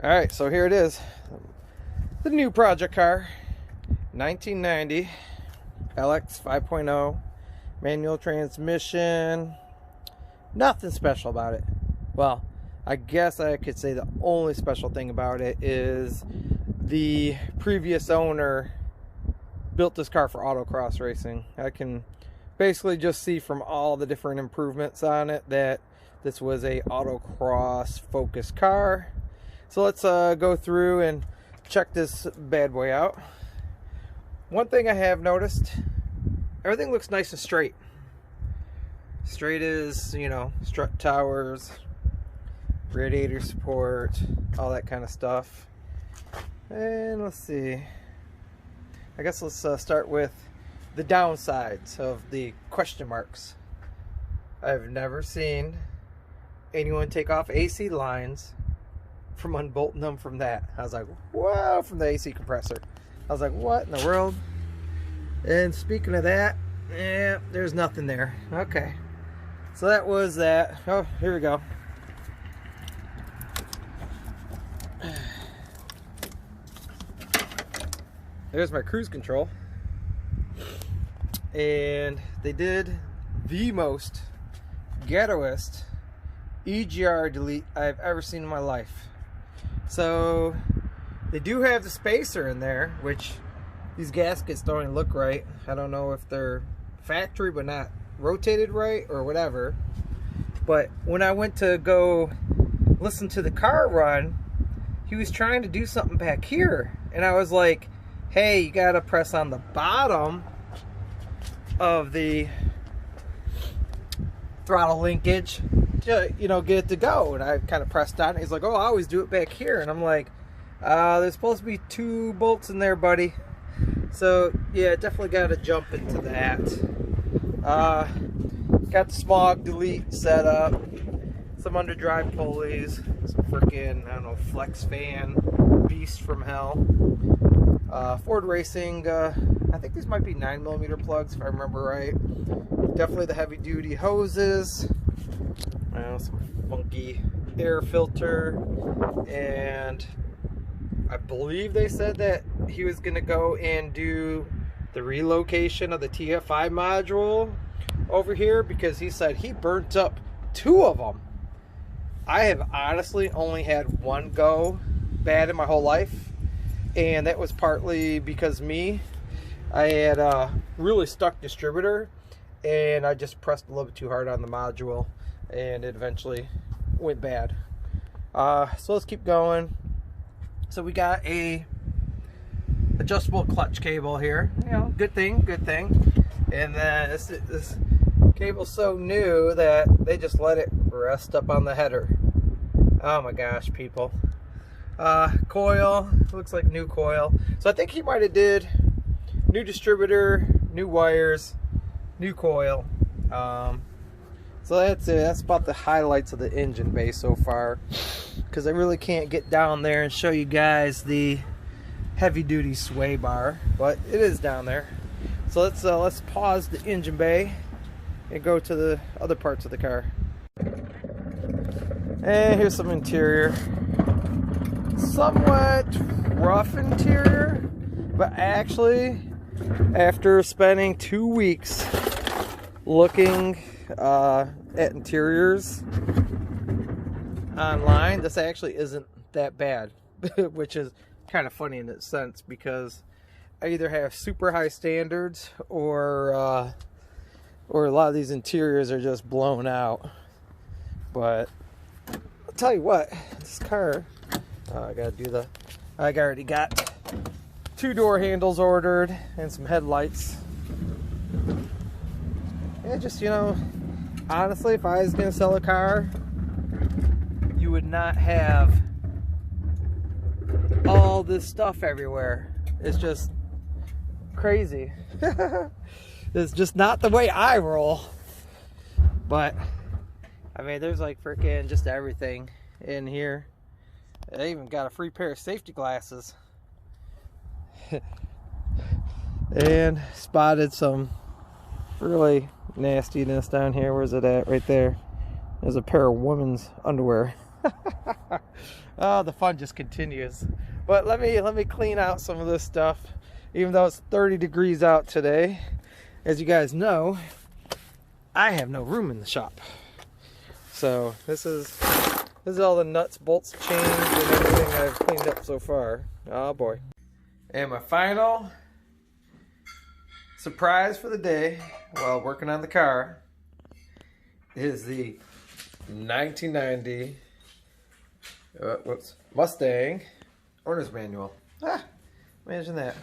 Alright, so here it is. The new project car. 1990 LX 5.0 manual transmission. Nothing special about it. Well, I guess I could say the only special thing about it is the previous owner built this car for autocross racing. I can basically just see from all the different improvements on it that this was a autocross focused car. So let's go through and check this bad boy out. One thing I have noticed, everything looks nice and straight. Straight as, you know, strut towers, radiator support, all that kind of stuff. And let's see. I guess let's start with the downsides of the question marks. I've never seen anyone take off AC lines from unbolting them from that. I was like, whoa, from the AC compressor. I was like, what in the world? And speaking of that, yeah, there's nothing there. Okay. So that was that. Oh, here we go. There's my cruise control. And they did the most ghettoest Egr Delete I've ever seen in my life. So they do have the spacer in there, which these gaskets don't even look right. I don't know if they're factory but not rotated right or whatever. But when I went to go listen to the car run, he was trying to do something back here, and I was like, hey, you gotta press on the bottom of the throttle linkage to, you know, get it to go. And I kind of pressed on it. He's like, oh, I always do it back here. And I'm like, there's supposed to be 2 bolts in there, buddy. So yeah, definitely got to jump into that. Got the smog delete set up, some underdrive pulleys, some freaking, I don't know, flex fan beast from hell. Ford Racing, I think these might be 9mm plugs if I remember right. Definitely the heavy duty hoses, some funky air filter, and I believe they said that he was going to go and do the relocation of the TFI module over here, because he said he burnt up 2 of them. I have honestly only had one go bad in my whole life, and that was partly because I had a really stuck distributor, and I just pressed a little bit too hard on the module, and it eventually went bad. So let's keep going. So we got a adjustable clutch cable here. You know, good thing, good thing. And then this cable's so new that they just let it rest up on the header. Oh my gosh, people. Coil, looks like new coil. So I think he might have did new distributor, new wires, new coil. So that's it. That's about the highlights of the engine bay so far, because I really can't get down there and show you guys the heavy duty sway bar, but it is down there. So let's pause the engine bay and go to the other parts of the car. And here's some interior. Somewhat rough interior, but actually, after spending 2 weeks looking at interiors online, this actually isn't that bad, which is kind of funny in its sense, because I either have super high standards or a lot of these interiors are just blown out. But I'll tell you what, this car, I already got 2 door handles ordered and some headlights. Yeah, just, you know, honestly, if I was gonna sell a car, you would not have all this stuff everywhere. It's just crazy. It's just not the way I roll. But I mean, there's like freaking just everything in here. I even got a free pair of safety glasses. And spotted some really nastiness down here. Where's it at? Right there. There's a pair of women's underwear. Oh, the fun just continues. But let me clean out some of this stuff. Even though it's 30 degrees out today, as you guys know, I have no room in the shop. So this is all the nuts, bolts, chains, and everything I've cleaned up so far. Oh boy. And my final surprise for the day while working on the car is the 1990 Mustang owner's manual. Imagine that.